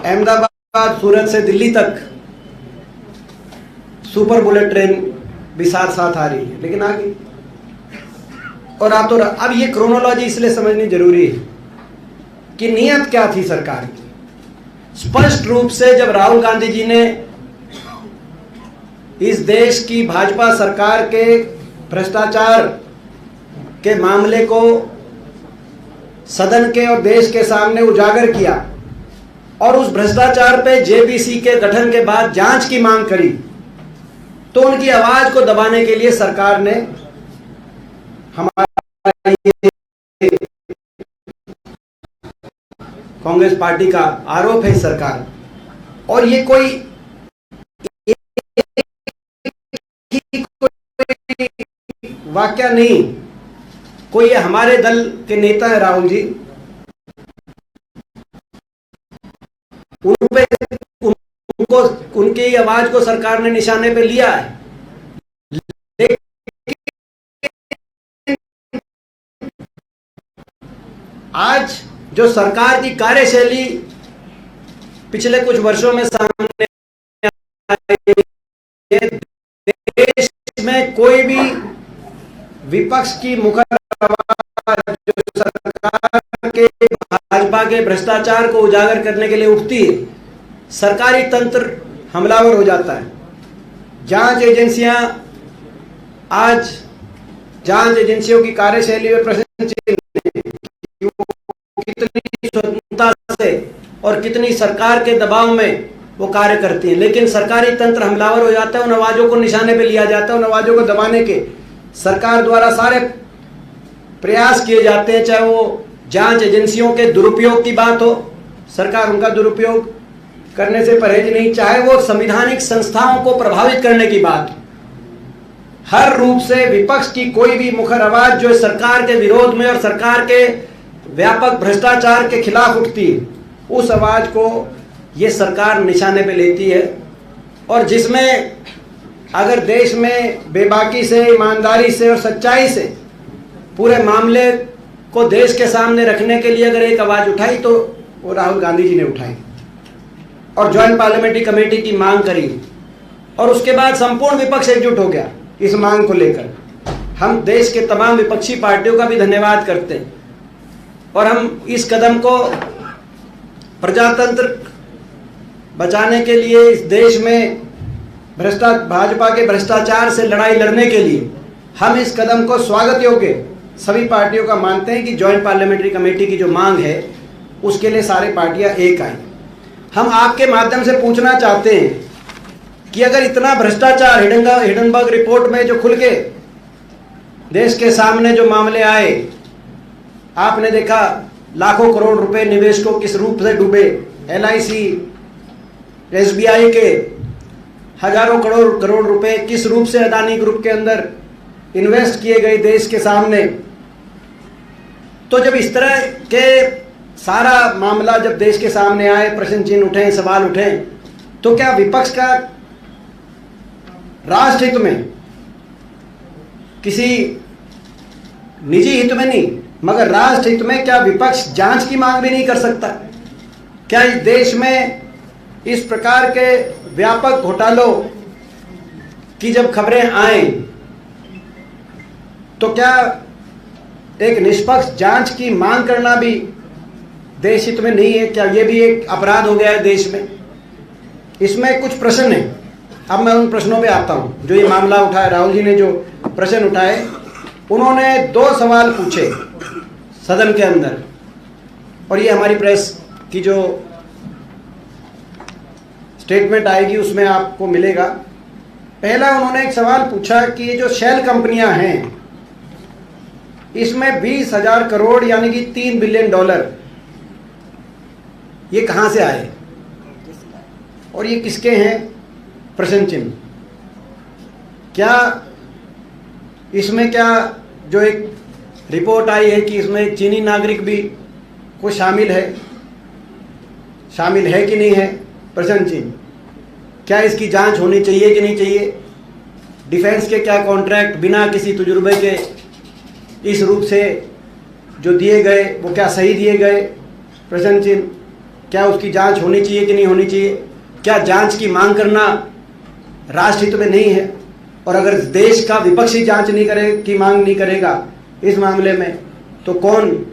अहमदाबाद सूरत से दिल्ली तक super bullet train भी साथ साथ आ रही है, लेकिन आ गई। और अब ये क्रोनोलॉजी इसलिए समझनी जरूरी है कि नियत क्या थी सरकार की। स्पष्ट रूप से जब राहुल गांधी जी ने इस देश की भाजपा सरकार के भ्रष्टाचार के मामले को सदन के और देश के सामने उजागर किया और उस भ्रष्टाचार पे जेपीसी के गठन के बाद जांच की मांग करी, तो उनकी आवाज को दबाने के लिए सरकार ने हमारा कांग्रेस पार्टी का आरोप है सरकार, और ये कोई वाकया नहीं, कोई ये हमारे दल के नेता है राहुल जी, उनको उनकी आवाज को सरकार ने निशाने पे लिया है। आज जो सरकार की कार्यशैली पिछले कुछ वर्षों में सामने आई है, देश में कोई भी विपक्ष की मुखर आवाज जो सरकार के भाजपा के भ्रष्टाचार को उजागर करने के लिए उठती है, सरकारी तंत्र हमलावर हो जाता है। जांच एजेंसियां आज जांच एजेंसियों की कार्यशैली में प्रश्न चिन्ह कि वो कितनी स्वतंत्रता से और कितनी सरकार के दबाव में वो कार्य करती हैं, लेकिन सरकारी तंत्र हमलावर हो जाता है। उन आवाजों को निशाने पे लिया जाता है, उन आवाजों को दबाने के सरकार द्वारा सारे प्रयास किए जाते हैं। चाहे वो जांच एजेंसियों के दुरुपयोग की बात हो, सरकार उनका दुरुपयोग करने से परहेज नहीं, चाहे वो संवैधानिक संस्थाओं को प्रभावित करने की बात, हर रूप से विपक्ष की कोई भी मुखर आवाज जो सरकार के विरोध में और सरकार के व्यापक भ्रष्टाचार के खिलाफ उठती है, उस आवाज को ये सरकार निशाने पे लेती है। और जिसमें अगर देश में बेबाकी से, ईमानदारी से और सच्चाई से पूरे मामले को देश के सामने रखने के लिए अगर एक आवाज उठाई तो वो राहुल गांधी जी ने उठाई और ज्वाइंट पार्लियामेंट्री कमेटी की मांग करी, और उसके बाद संपूर्ण विपक्ष एकजुट हो गया इस मांग को लेकर। हम देश के तमाम विपक्षी पार्टियों का भी धन्यवाद करते हैं, और हम इस कदम को प्रजातंत्र बचाने के लिए, इस देश में भाजपा के भ्रष्टाचार से लड़ाई लड़ने के लिए हम इस कदम को स्वागत योग्य सभी पार्टियों का मानते हैं कि ज्वाइंट पार्लियामेंट्री कमेटी की जो मांग है उसके लिए सारी पार्टियां एक आई। हम आपके माध्यम से पूछना चाहते हैं कि अगर इतना भ्रष्टाचार हिडनबर्ग रिपोर्ट में जो खुल के देश के सामने जो मामले आए, आपने देखा लाखों करोड़ रुपए निवेशकों किस रूप से डूबे, LIC, SBI के हजारों करोड़ रुपए किस रूप से अदानी ग्रुप के अंदर इन्वेस्ट किए गए देश के सामने। तो जब इस तरह के सारा मामला जब देश के सामने आए, प्रश्न चिन्ह उठे, सवाल उठे, तो क्या विपक्ष का राष्ट्र हित में, किसी निजी हित में नहीं मगर राष्ट्र हित में, क्या विपक्ष जांच की मांग भी नहीं कर सकता? क्या इस देश में इस प्रकार के व्यापक घोटालों की जब खबरें आए तो क्या एक निष्पक्ष जांच की मांग करना भी देश हित में नहीं है? क्या ये भी एक अपराध हो गया है देश में? इसमें कुछ प्रश्न हैं। अब मैं उन प्रश्नों पे आता हूं जो ये मामला उठाया। राहुल जी ने जो प्रश्न उठाए, उन्होंने 2 सवाल पूछे सदन के अंदर, और ये हमारी प्रेस की जो स्टेटमेंट आएगी उसमें आपको मिलेगा। पहला उन्होंने एक सवाल पूछा कि ये जो शेल कंपनियां हैं, इसमें 20,000 करोड़ यानी कि $3 बिलियन ये कहां से आए और ये किसके हैं? प्रश्न चिन्ह। क्या इसमें, क्या जो एक रिपोर्ट आई है कि इसमें एक चीनी नागरिक भी को शामिल है कि नहीं है? प्रश्न चिन्ह। क्या इसकी जांच होनी चाहिए कि नहीं चाहिए? डिफेंस के क्या कॉन्ट्रैक्ट बिना किसी तजुर्बे के इस रूप से जो दिए गए वो क्या सही दिए गए? प्रश्न चिन्ह। क्या उसकी जांच होनी चाहिए कि नहीं होनी चाहिए? क्या जांच की मांग करना राष्ट्रहित में नहीं है? और अगर देश का विपक्षी जांच नहीं करे की मांग नहीं करेगा इस मामले में, तो कौन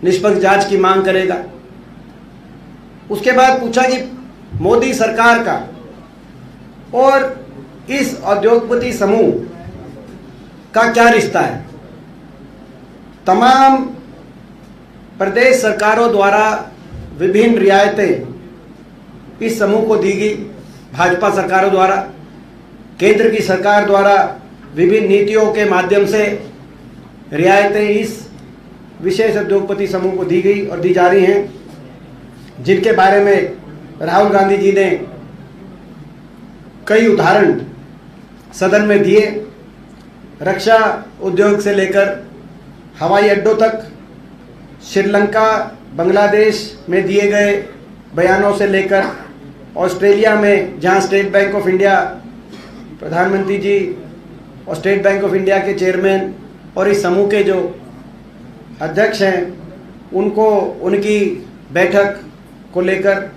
निष्पक्ष जांच की मांग करेगा? उसके बाद पूछा कि मोदी सरकार का और इस उद्योगपति समूह का क्या रिश्ता है? तमाम प्रदेश सरकारों द्वारा विभिन्न रियायतें इस समूह को दी गई, भाजपा सरकारों द्वारा, केंद्र की सरकार द्वारा विभिन्न नीतियों के माध्यम से रियायतें इस विशेष उद्योगपति समूह को दी गई और दी जा रही हैं, जिनके बारे में राहुल गांधी जी ने कई उदाहरण सदन में दिए। रक्षा उद्योग से लेकर हवाई अड्डों तक, श्रीलंका, बांग्लादेश में दिए गए बयानों से लेकर ऑस्ट्रेलिया में जहां स्टेट बैंक ऑफ इंडिया प्रधानमंत्री जी और स्टेट बैंक ऑफ इंडिया के चेयरमैन और इस समूह के जो अध्यक्ष हैं उनको उनकी बैठक को लेकर,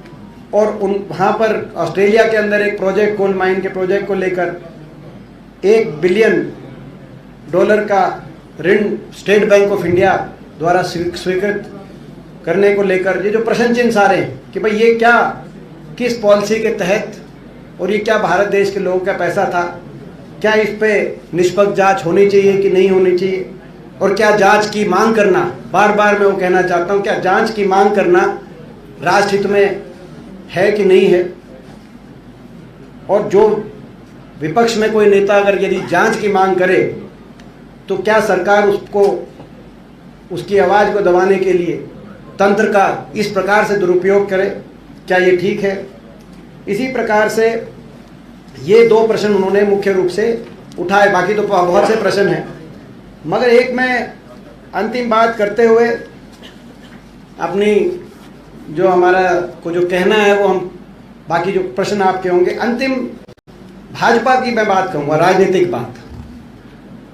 और वहाँ पर ऑस्ट्रेलिया के अंदर एक प्रोजेक्ट, कोल माइन के प्रोजेक्ट को लेकर $1 बिलियन का ऋण स्टेट बैंक ऑफ इंडिया द्वारा स्वीकृत करने को लेकर ये जो प्रश्न चिन्ह सारे हैं कि भाई ये क्या, किस पॉलिसी के तहत, और ये क्या भारत देश के लोगों का पैसा था, क्या इस पे निष्पक्ष जांच होनी चाहिए कि नहीं होनी चाहिए, और क्या जांच की मांग करना, बार बार मैं वो कहना चाहता हूँ, क्या जांच की मांग करना राष्ट्रहित में है कि नहीं है? और जो विपक्ष में कोई नेता अगर यदि जांच की मांग करे तो क्या सरकार उसको, उसकी आवाज़ को दबाने के लिए तंत्र का इस प्रकार से दुरुपयोग करे? क्या ये ठीक है? इसी प्रकार से ये 2 प्रश्न उन्होंने मुख्य रूप से उठाए, बाकी तो बहुत से प्रश्न हैं, मगर एक मैं अंतिम बात करते हुए अपनी जो हमारा को जो कहना है वो हम, बाकी जो प्रश्न आपके होंगे, अंतिम भाजपा की मैं बात कहूँगा, राजनीतिक बात।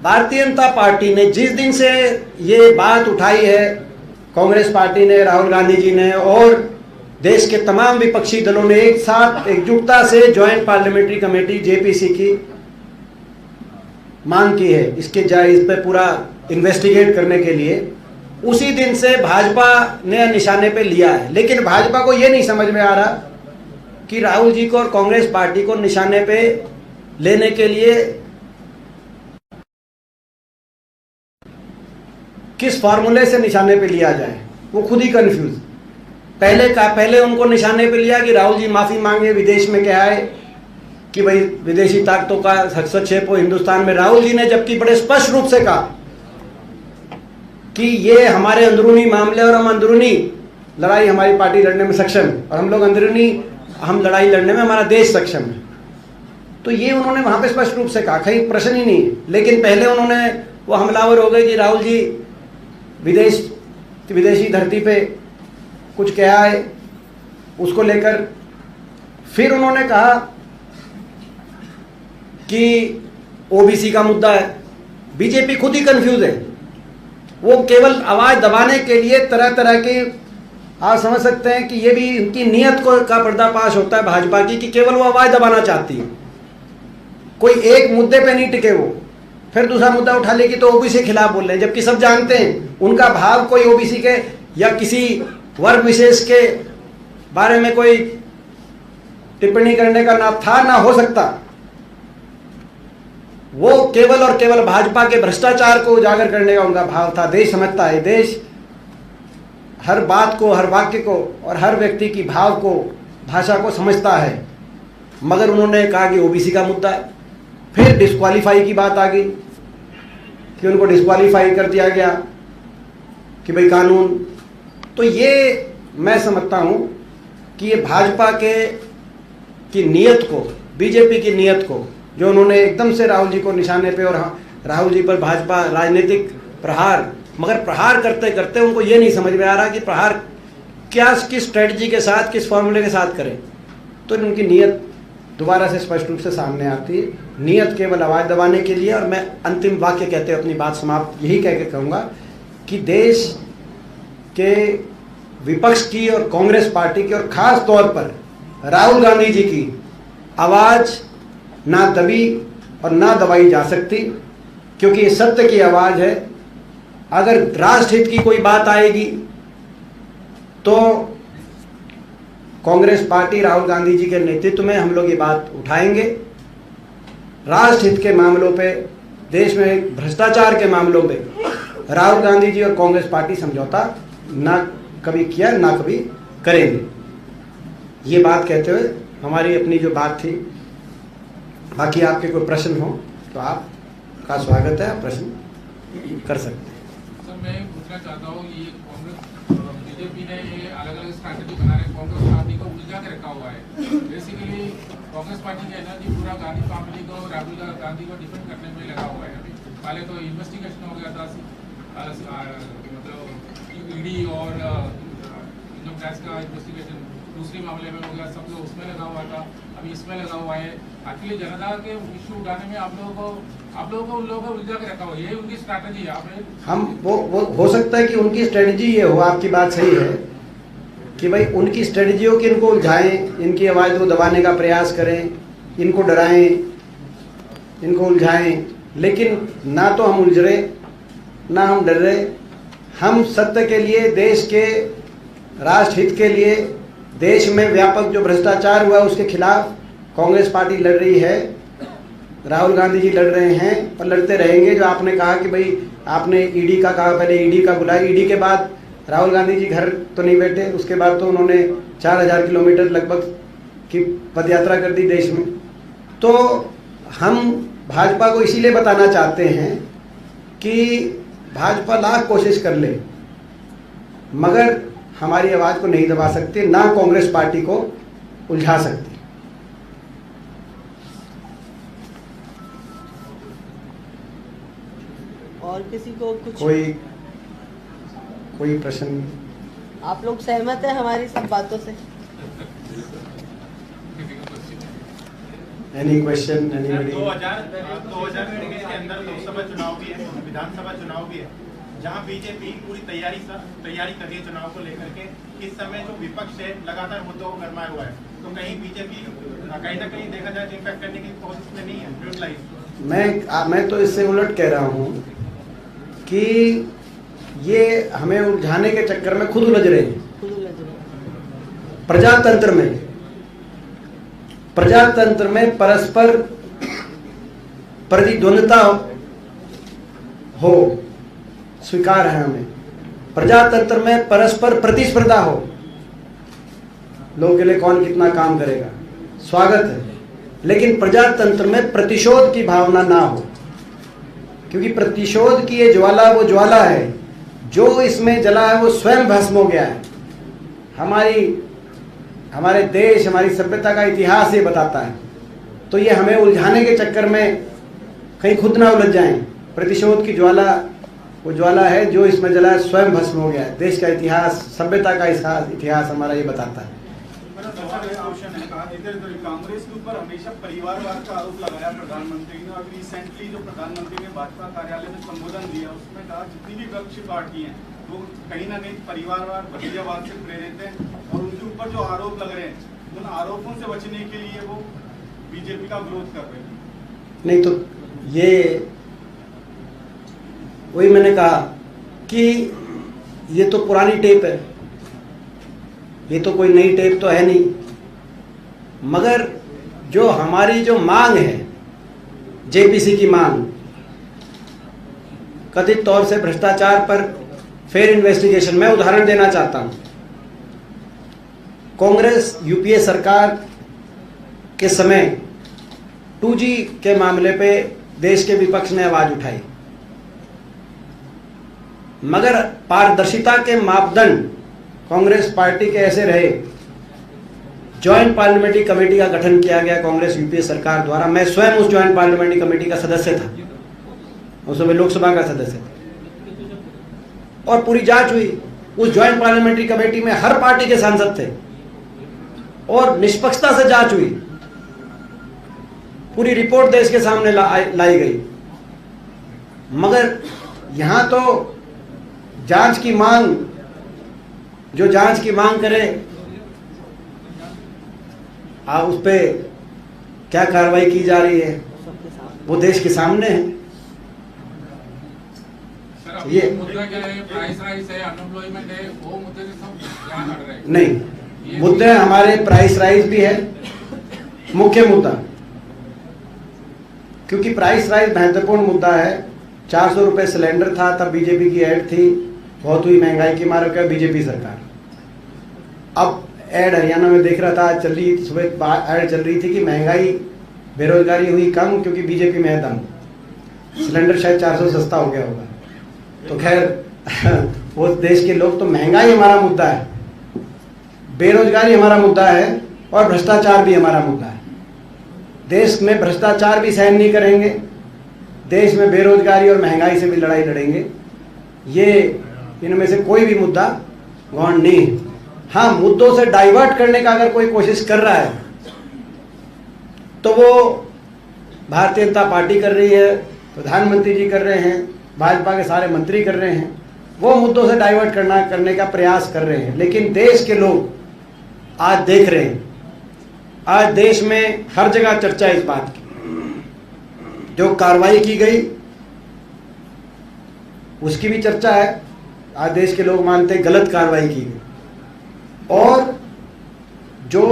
भारतीय जनता पार्टी ने जिस दिन से ये बात उठाई है, कांग्रेस पार्टी ने, राहुल गांधी जी ने और देश के तमाम विपक्षी दलों ने एक साथ एकजुटता से ज्वाइंट पार्लियामेंट्री कमेटी जेपीसी की मांग की है, इस पे पूरा इन्वेस्टिगेट करने के लिए, उसी दिन से भाजपा ने निशाने पे लिया है। लेकिन भाजपा को ये नहीं समझ में आ रहा कि राहुल जी को और कांग्रेस पार्टी को निशाने पे लेने के लिए किस फार्मूले से निशाने पे लिया जाए, वो खुद ही कंफ्यूज। पहले उनको निशाने पे लिया कि राहुल जी माफी मांगे, विदेश में क्या है कि भाई विदेशी ताकतों का हस्तक्षेप हो हिंदुस्तान में। राहुल जी ने जबकि बड़े स्पष्ट रूप से कहा कि ये हमारे अंदरूनी मामले और हम अंदरूनी लड़ाई हमारी पार्टी लड़ने में सक्षम है, और हम लोग अंदरूनी हम लड़ाई लड़ने में हमारा देश सक्षम है। तो ये उन्होंने वहां पे स्पष्ट रूप से कहा, कहीं प्रश्न ही नहीं है। लेकिन पहले उन्होंने वो हमलावर हो गए कि राहुल जी विदेशी धरती पे कुछ कहा है, उसको लेकर फिर उन्होंने कहा कि ओबीसी का मुद्दा है। बीजेपी खुद ही कंफ्यूज है, वो केवल आवाज दबाने के लिए तरह तरह के, आप समझ सकते हैं कि ये भी उनकी नीयत का पर्दाफाश होता है भाजपा की, कि केवल वो आवाज दबाना चाहती है, कोई एक मुद्दे पे नहीं टिके वो, फिर दूसरा मुद्दा उठा लेगी तो ओबीसी के खिलाफ बोल रहे हैं, जबकि सब जानते हैं उनका भाव कोई ओबीसी के या किसी वर्ग विशेष के बारे में कोई टिप्पणी करने का ना था ना हो सकता। वो केवल और केवल भाजपा के भ्रष्टाचार को उजागर करने का उनका भाव था। देश समझता है, देश हर बात को, हर वाक्य को और हर व्यक्ति की भाव को, भाषा को समझता है, मगर उन्होंने कहा कि ओबीसी का मुद्दा है। फिर डिस्क्वालीफाई की बात आ गई कि उनको डिस्क्वालीफाई कर दिया गया कि भाई कानून। तो ये मैं समझता हूँ कि ये भाजपा की नीयत को, बीजेपी की नीयत को, जो उन्होंने एकदम से राहुल जी को निशाने पे और राहुल जी पर भाजपा राजनीतिक प्रहार, मगर प्रहार करते करते उनको ये नहीं समझ में आ रहा कि प्रहार क्या, किस स्ट्रेटजी के साथ, किस फॉर्मूले के साथ करें। तो उनकी नीयत दोबारा से स्पष्ट रूप से सामने आती है, नीयत केवल आवाज़ दबाने के लिए। और मैं अंतिम वाक्य कहते हुए अपनी बात समाप्त यही कह के कहूँगा कि देश के विपक्ष की और कांग्रेस पार्टी की और खास तौर पर राहुल गांधी जी की आवाज ना दबी और ना दबाई जा सकती, क्योंकि ये सत्य की आवाज है। अगर राष्ट्रहित की कोई बात आएगी तो कांग्रेस पार्टी राहुल गांधी जी के नेतृत्व में हम लोग ये बात उठाएंगे। राष्ट्रहित के मामलों पे, देश में भ्रष्टाचार के मामलों पे राहुल गांधी जी और कांग्रेस पार्टी समझौता ना कभी किया, ना कभी करेंगे। ये बात कहते हुए हमारी अपनी जो बात थी, बाकी आपके कोई प्रश्न हो तो आपका स्वागत है, आप प्रश्न कर सकते हैं। सर, मैं पूछना चाहता हूँ, ये कांग्रेस बीजेपी ने ये अलग अलग स्ट्रैटेजी बना रहे, कांग्रेस पार्टी को उलझा के रखा हुआ है। बेसिकली कांग्रेस पार्टी का एनर्जी पूरा गांधी फैमिली को, राहुल गांधी को डिफेंड करने में लगा हुआ है। अभी पहले तो इन्वेस्टिगेशन हो गया था, मतलब ईडी और इनकम टैक्स का इन्वेस्टिगेशन दूसरे मामले में हो गया, सब लोग उसमें लगा हुआ था, अभी इसमें लगा हुआ है। एक्चुअली जनता के इश्यू उठाने में आप लोगों को उन लोगों को उलझा के रखा हुआ है, यही उनकी स्ट्रैटेजी है। हम वो हो सकता है कि उनकी स्ट्रेटजी ये हो, आपकी बात सही है कि भाई उनकी स्ट्रेटजी हो कि इनको उलझाएं, इनकी आवाज़ को दबाने का प्रयास करें, इनको डराएं, इनको उलझाएं। लेकिन ना तो हम उलझ रहे, ना हम डर रहे। हम सत्य के लिए, देश के राष्ट्रहित के लिए, देश में व्यापक जो भ्रष्टाचार हुआ उसके खिलाफ कांग्रेस पार्टी लड़ रही है, राहुल गांधी जी लड़ रहे हैं और लड़ते रहेंगे। जो आपने कहा कि भाई आपने ईडी का कहा, पहले ईडी का बुलाया, ईडी के बाद राहुल गांधी जी घर तो नहीं बैठे, उसके बाद तो उन्होंने 4000 किलोमीटर लगभग की पदयात्रा कर दी देश में। तो हम भाजपा को इसीलिए बताना चाहते हैं कि भाजपा लाख कोशिश कर ले मगर हमारी आवाज़ को नहीं दबा सकती, ना कांग्रेस पार्टी को उलझा सकती। और किसी को कुछ कोई प्रश्न? आप लोग सहमत हैं हमारी सब बातों से? Any question, anybody? 2019 के अंदर लोकसभा चुनाव भी है, विधानसभा चुनाव भी है, जहां बीजेपी पूरी तैयारी कर रही है चुनाव को लेकर के। इस समय जो विपक्ष है लगातार मुद्दों को गरमाया हुआ है, तो कहीं बीजेपी कहीं ना कहीं देखा जाए इम्पैक्ट करने की कोशिश में नहीं है न्यूट्रलाइज। मैं तो इससे उलट कह रहा हूँ कि ये हमें उलझाने के चक्कर में खुद उलझ रहे हैं। प्रजातंत्र में परस्पर प्रतिद्वंद्विता हो, स्वीकार है हमें। प्रजातंत्र में परस्पर प्रतिस्पर्धा हो, लोगों के लिए कौन कितना काम करेगा, स्वागत है। लेकिन प्रजातंत्र में प्रतिशोध की भावना ना हो, क्योंकि प्रतिशोध की ये ज्वाला वो ज्वाला है जो इसमें जला है, वो स्वयं भस्म हो गया है। हमारे देश, हमारी सभ्यता का इतिहास ये बताता है। तो ये हमें उलझाने के चक्कर में कहीं खुद ना उलझ जाएं। प्रतिशोध की ज्वाला वो ज्वाला है जो इसमें जला है, स्वयं भस्म हो गया है। देश का इतिहास, सभ्यता का इतिहास हमारा ये बताता है। कांग्रेस के ऊपर हमेशा परिवारवाद का आरोप लगाया प्रधानमंत्री ने, और रिसेंटली जो प्रधानमंत्री ने भाजपा कार्यालय में संबोधन दिया उसमें कहा जितनी भी विपक्ष पार्टी हैं वो कहीं ना कहीं परिवारवाद, भतीजावाद से प्रेरित हैं, और उनके ऊपर जो आरोप लग रहे हैं उन आरोपों से बचने के लिए वो बीजेपी का विरोध कर रहे हैं। नहीं तो ये वही मैंने कहा कि ये तो पुरानी टेप है, ये तो कोई नई टेप तो है नहीं। मगर जो हमारी जो मांग है, जेपीसी की मांग, कथित तौर से भ्रष्टाचार पर फेयर इन्वेस्टिगेशन, मैं उदाहरण देना चाहता हूं। कांग्रेस यूपीए सरकार के समय 2G के मामले पे देश के विपक्ष ने आवाज उठाई, मगर पारदर्शिता के मापदंड कांग्रेस पार्टी के ऐसे रहे। ज्वाइंट पार्लियामेंट्री कमेटी का गठन किया गया कांग्रेस यूपीए सरकार द्वारा। मैं स्वयं उस ज्वाइंट पार्लियामेंट्री कमेटी का सदस्य था, उस समय लोकसभा का सदस्य था, और पूरी जांच हुई। उस ज्वाइंट पार्लियामेंट्री कमेटी में हर पार्टी के सांसद थे और निष्पक्षता से जांच हुई। पूरी रिपोर्ट देश के सामने लाई गई। मगर यहां तो जांच की मांग जो जांच की मांग करे आप उस पे क्या कार्रवाई की जा रही है सबके सामने। वो देश के सामने है। सर अब ये ये मुद्दा क्या है, प्राइस राइज है, अनएम्प्लॉयमेंट है, वो मुद्दे से सब यहाँ हट रहे हैं। नहीं, मुद्दे हमारे प्राइस राइज भी है मुख्य मुद्दा, क्योंकि प्राइस राइज महत्वपूर्ण मुद्दा है। 400 रुपये सिलेंडर था, तब बीजेपी की ऐड थी, बहुत हुई महंगाई की मार का बीजेपी सरकार। अब ऐड हरियाणा में देख रहा था, आज चल रही सुबह ऐड चल रही थी कि महंगाई बेरोजगारी हुई कम क्योंकि बीजेपी में है दम। सिलेंडर शायद 400 सस्ता हो गया होगा। तो खैर वो देश के लोग, तो महंगाई हमारा मुद्दा है, बेरोजगारी हमारा मुद्दा है और भ्रष्टाचार भी हमारा मुद्दा है। देश में भ्रष्टाचार भी सहन नहीं करेंगे, देश में बेरोजगारी और महंगाई से भी लड़ाई लड़ेंगे। ये इनमें से कोई भी मुद्दा गौण नहीं है। हाँ, मुद्दों से डाइवर्ट करने का अगर कोई कोशिश कर रहा है तो वो भारतीय जनता पार्टी कर रही है, प्रधानमंत्री जी कर रहे हैं, भाजपा के सारे मंत्री कर रहे हैं, वो मुद्दों से डाइवर्ट करने का प्रयास कर रहे हैं। लेकिन देश के लोग आज देख रहे हैं, आज देश में हर जगह चर्चा है इस बात की। जो कार्रवाई की गई उसकी भी चर्चा है। आज देश के लोग मानते हैं गलत कार्रवाई की गई, और जो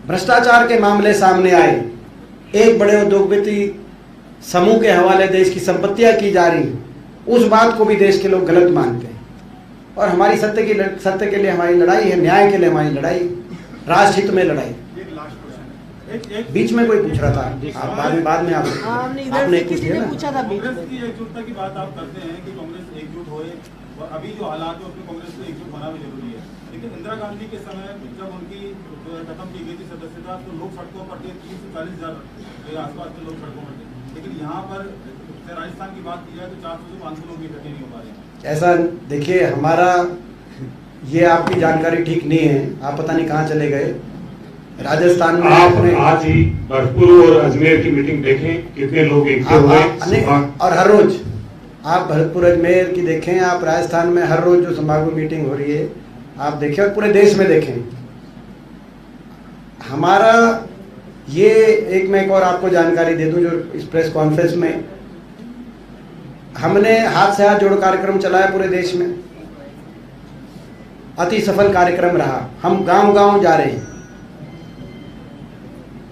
भ्रष्टाचार के मामले सामने आए, एक बड़े उद्योगपति समूह के हवाले देश की संपत्तियां की जा रही, उस बात को भी देश के लोग गलत मानते हैं। और हमारी सत्य के लिए हमारी लड़ाई है, न्याय के लिए हमारी लड़ाई, राष्ट्रहित में लड़ाई। एक लास्ट क्वेश्चन, बीच में कोई पूछ रहा था, आप बाद में आप हाँ, हमने इधर आपने से पूछ किसी लिया ने ना। पूछा था बीच कांग्रेस में। की एकजुटता की बात आप करते हैं कि कांग्रेस एकजुट होए, और अभी जो हालात है उसमें कांग्रेस को एकजुट होना भी जरूरी है। लेकिन इंदिरा गांधी के समय जब उनकी खत्म की गई थी सदस्यता, तो लोग सड़कों पर थे, 30 से 40 हजार के आसपास के लोग सड़कों पर थे। लेकिन यहाँ पर राजस्थान की बात की जाए तो 400 से 500 लोग भी इकट्ठे नहीं हो पा रहे हैं। ऐसा देखिए, हमारा ये आपकी जानकारी ठीक नहीं है, आप पता नहीं कहाँ चले गए। राजस्थान में आप आज ही भरतपुर और अजमेर की मीटिंग देखें, कितने लोग इकट्ठे हुए। और हर रोज आप भरतपुर अजमेर की देखें, आप राजस्थान में हर रोज जो संभाग में मीटिंग हो रही है आप देखें, और पूरे देश में देखें। हमारा ये मैं एक और आपको जानकारी दे दूं, जो इस प्रेस कॉन्फ्रेंस में हमने हाथ से हाथ जोड़ कार्यक्रम चलाया पूरे देश में, अति सफल कार्यक्रम रहा। हम गांव गांव जा रहे हैं,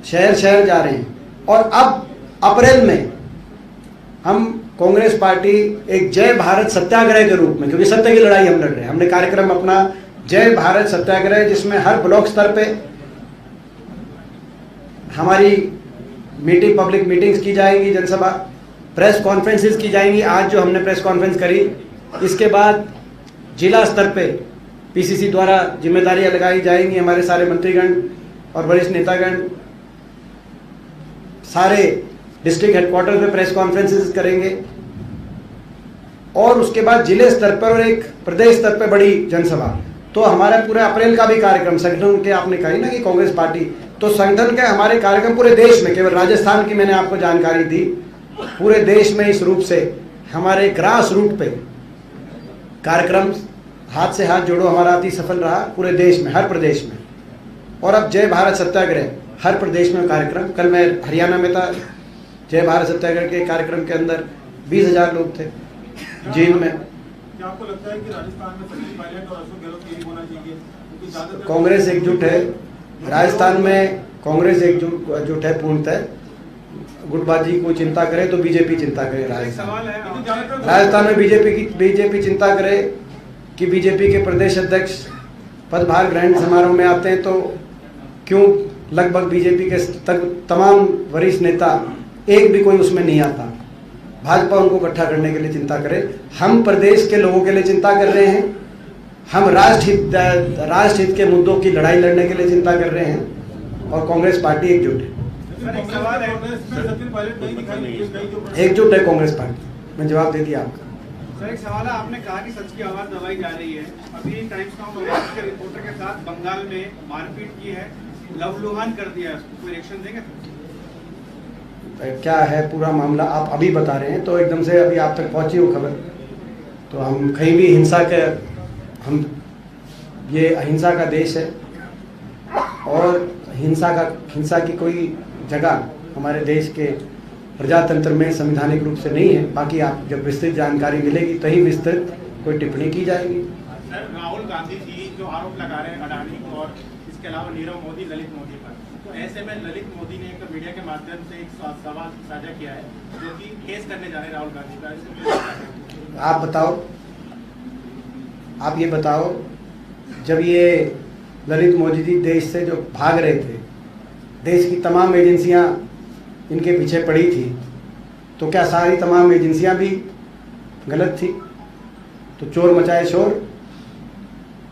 शहर शहर जा रहे हैं, और अब अप्रैल में हम कांग्रेस पार्टी एक जय भारत सत्याग्रह के रूप में, क्योंकि सत्य की लड़ाई हम लड़ रहे हैं, हमने कार्यक्रम अपना जय भारत सत्याग्रह, जिसमें हर ब्लॉक स्तर पे हमारी मीटिंग, पब्लिक मीटिंग्स की जाएंगी, जनसभा, प्रेस कॉन्फ्रेंसेस की जाएंगी। आज जो हमने प्रेस कॉन्फ्रेंस करी, इसके बाद जिला स्तर पे पीसीसी द्वारा जिम्मेदारियां लगाई जाएंगी। हमारे सारे मंत्रीगण और वरिष्ठ नेतागण सारे डिस्ट्रिक्ट हेडक्वार्टर पे प्रेस कॉन्फ्रेंसेस करेंगे, और उसके बाद जिले स्तर पर और एक प्रदेश स्तर पर बड़ी जनसभा। तो हमारा पूरे अप्रैल का भी कार्यक्रम संगठन के, आपने कही ना कि कांग्रेस पार्टी, तो संगठन के हमारे कार्यक्रम पूरे देश में, केवल राजस्थान की मैंने आपको जानकारी दी, पूरे देश में इस रूप से हमारे ग्रास रूट पे कार्यक्रम हाथ से हाथ जोड़ो हमारा अति सफल रहा पूरे देश में, हर प्रदेश में। और अब जय भारत सत्याग्रह हर प्रदेश में कार्यक्रम। कल मैं हरियाणा में था, जय भारत सत्याग्रह के कार्यक्रम के अंदर 20,000 लोग थे जेल में। क्या आपको लगता है कि राजस्थान में सचिन पायलट और अशोक गहलोत यही होना चाहिए? क्योंकि ज्यादातर कांग्रेस एकजुट है राजस्थान में, कांग्रेस एकजुट है पूर्णतः। गुटबाजी को चिंता करे तो बीजेपी चिंता करे। राजस्थान में बीजेपी चिंता करे कि बीजेपी के प्रदेश अध्यक्ष पदभार ग्रहण समारोह में आते हैं, तो क्यों लगभग बीजेपी के तमाम वरिष्ठ नेता एक भी कोई उसमें नहीं आता। भाजपा उनको इकट्ठा करने के लिए चिंता करे। हम प्रदेश के लोगों के लिए चिंता कर रहे हैं, हम राष्ट्रहित के मुद्दों की लड़ाई लड़ने के लिए चिंता कर रहे हैं, और कांग्रेस पार्टी एकजुट है। एकजुट है कांग्रेस पार्टी। मैं जवाब दे दिया आपका। सर एक सवाल है, आपने कहा कि सच की आवाज दबाई जा रही है। अभी टाइम्स नाउ के रिपोर्टर के साथ बंगाल में मारपीट की है, लवलुहान कर दिया है, उसको कोई रिएक्शन देंगे? क्या है पूरा मामला आप अभी बता रहे हैं, तो एकदम से अभी आप तक पहुंची हो खबर, तो हम कहीं भी हिंसा के हम ये अहिंसा का देश है और हिंसा की कोई जगह हमारे देश के प्रजातंत्र में संवैधानिक रूप से नहीं है। बाकी आप जब विस्तृत जानकारी मिलेगी तो ही विस्तृत कोई टिप्पणी की जाएगी। सर, राहुल गांधी जी जो आरोप लगा रहे हैं अडानी और इसके अलावा नीरव मोदी, ललित मोदी पर, तो ऐसे में ललित मोदी ने एक मीडिया के माध्यम से एक सवाल साझा किया है जो कि केस करने जा रहे हैं राहुल गांधी का। आप बताओ, आप ये बताओ, जब ये ललित मोदी जी देश से जो भाग रहे थे, देश की तमाम एजेंसियां इनके पीछे पड़ी थी, तो क्या सारी तमाम एजेंसियां भी गलत थी? तो चोर मचाए शोर।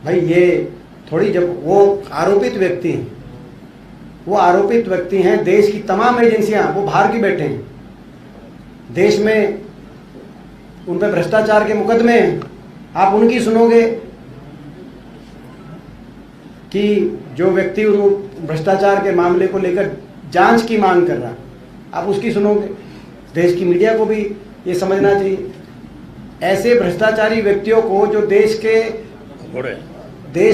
भाई ये थोड़ी, जब वो आरोपित व्यक्ति हैं, वो आरोपित व्यक्ति हैं, देश की तमाम एजेंसियां वो बाहर की बैठे हैं, देश में उन पर भ्रष्टाचार के मुकदमे हैं, आप उनकी सुनोगे कि जो व्यक्ति उन भ्रष्टाचार के मामले को लेकर जांच की मांग कर रहा, आप उसकी सुनोगे? देश की मीडिया को भी ये समझना चाहिए। ऐसे भ्रष्टाचारी व्यक्तियों को जो देश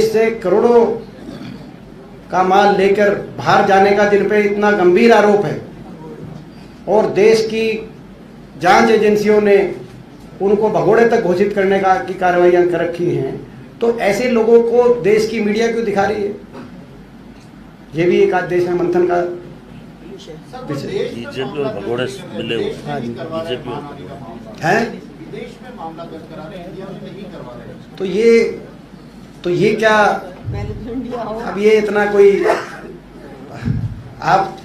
से करोड़ों का माल लेकर बाहर जाने का जिन पे इतना गंभीर आरोप है और देश की जांच एजेंसियों ने उनको भगोड़े तक घोषित करने का की कार्रवाइयां कर रखी हैं, तो ऐसे लोगों को देश की मीडिया क्यों दिखा रही है? ये भी एक आज देश में मंथन का बीजेपी और भगोड़े मिले हुए हैं। बीजेपी है, विदेश में मामला दर्ज करा रहे हैं, इंडिया में नहीं करवा रहे हैं। तो ये क्या, मैंने तो इंडिया हो। अब ये इतना कोई, आप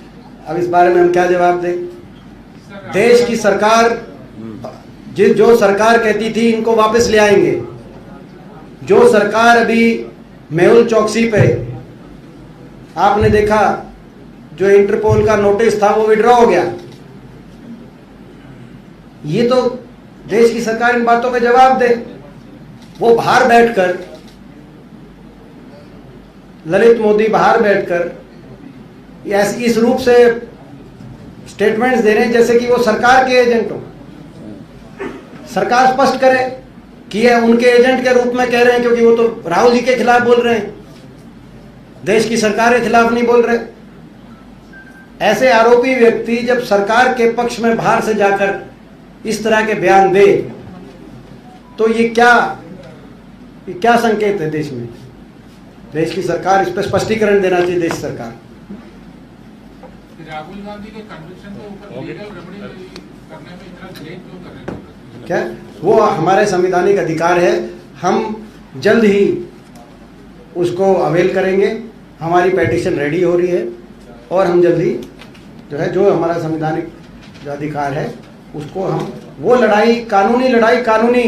अब इस बारे में हम क्या जवाब दें? देश की सरकार, जो सरकार कहती थी इनको वापस ले आएंगे, जो सरकार अभी मेहुल चौकसी पे आपने देखा जो इंटरपोल का नोटिस था वो विड्रॉ हो गया, ये तो देश की सरकार इन बातों पे जवाब दे। वो बाहर बैठकर, ललित मोदी बाहर बैठकर इस रूप से स्टेटमेंट्स दे रहे हैं जैसे कि वो सरकार के एजेंट हो। सरकार स्पष्ट करे कि ये उनके एजेंट के रूप में कह रहे हैं, क्योंकि वो तो राहुल जी के खिलाफ बोल रहे हैं, देश की सरकार के खिलाफ नहीं बोल रहे। ऐसे आरोपी व्यक्ति जब सरकार के पक्ष में बाहर से जाकर इस तरह के बयान दे, तो ये क्या संकेत है देश में? देश की सरकार इस पर स्पष्टीकरण देना चाहिए, देश सरकार। राहुल गांधी के कन्विक्शन के ऊपर लीगल रेमेडी करने में इतना डिले क्यों कर रहे हैं? क्या वो हमारे संवैधानिक अधिकार है, हम जल्द ही उसको अवेल करेंगे। हमारी पेटिशन रेडी हो रही है और हम जल्द ही जो हमारा संवैधानिक जो अधिकार है उसको हम, वो लड़ाई, कानूनी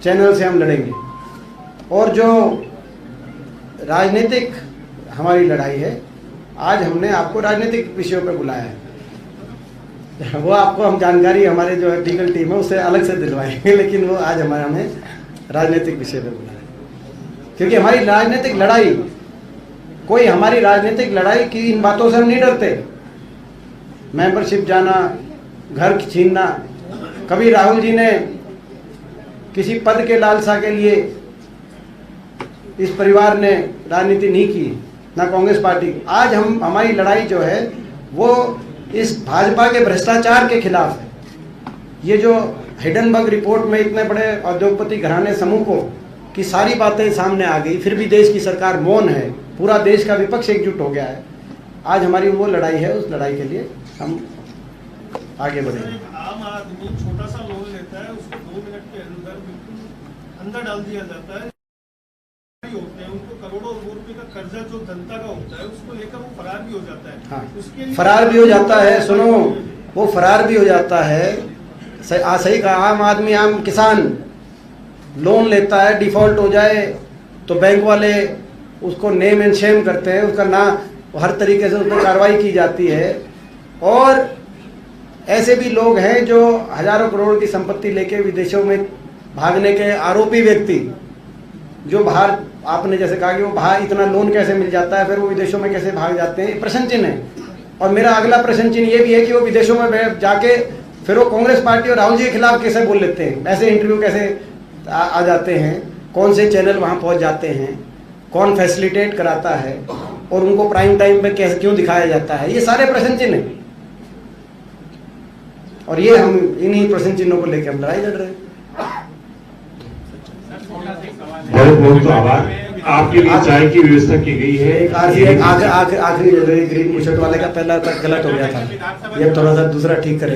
चैनल से हम लड़ेंगे। और जो राजनीतिक हमारी लड़ाई है, आज हमने आपको राजनीतिक विषयों पर बुलाया है, वो आपको हम जानकारी हमारे जो लीगल टीम है उससे अलग से दिलवाएंगे, लेकिन वो आज हमें राजनीतिक विषय पर बुलाया है, क्योंकि हमारी राजनीतिक लड़ाई, कोई हमारी राजनीतिक लड़ाई की इन बातों से हम नहीं डरते। मेंबरशिप जाना, घर छीनना, कभी राहुल जी ने किसी पद के लालसा के लिए इस परिवार ने राजनीति नहीं की, ना कांग्रेस पार्टी। आज हमारी लड़ाई जो है वो इस भाजपा के भ्रष्टाचार के खिलाफ है। ये जो हिडनबर्ग रिपोर्ट में इतने बड़े उद्योगपति घराने समूह को की सारी बातें सामने आ गई, फिर भी देश की सरकार मौन है, पूरा देश का विपक्ष एकजुट हो गया है। आज हमारी वो लड़ाई है, उस लड़ाई के लिए हम आगे बढ़ेंगे। आम आदमी छोटा सा लोन लेता है, उसको 2 मिनट के अंदर बिल्कुल अंदर डाल दिया जाता है, होते हैं उनको करोड़ों रुपए का कर्जा जो जनता का होता है उसको लेकर वो फरार भी हो जाता है। हाँ, उसके लिए फरार भी हो जाता है, सुनो, वो फरार भी हो जाता है। सही कहा, आम आदमी, आम किसान लोन लेता है, डिफॉल्ट हो जाए तो बैंक वाले उसको नेम एंड शेम करते हैं, उसका ना हर तरीके से उस पर कार्रवाई की जाती है। और ऐसे भी लोग हैं जो हजारों करोड़ की संपत्ति लेके विदेशों में भागने के आरोपी व्यक्ति, जो बाहर, आपने जैसे कहा कि वो बाहर इतना लोन कैसे मिल जाता है, फिर वो विदेशों में कैसे भाग जाते हैं, प्रश्न चिन्ह है। और मेरा अगला प्रश्न चिन्ह ये भी है कि वो विदेशों में जाके फिर वो कांग्रेस पार्टी और राहुल जी के खिलाफ कैसे बोल लेते हैं, ऐसे इंटरव्यू कैसे आ जाते हैं। कौन से चैनल वहाँ पहुँच जाते हैं, कौन फैसिलिटेट कराता है और उनको प्राइम टाइम पे कैसे क्यों दिखाया जाता है, ये सारे प्रश्न चिन्ह हैं। और ये हम इन्हीं प्रश्न चिन्हों को लेकर हम लड़ाई लड़ रहे हैं। बहुत बहुत आभार। आपके लिए चाय की व्यवस्था की गई है। एक आखिरी ग्रीन बुशर्ट वाले का पहला तक गलत हो गया था, ये थोड़ा सा दूसरा ठीक करें।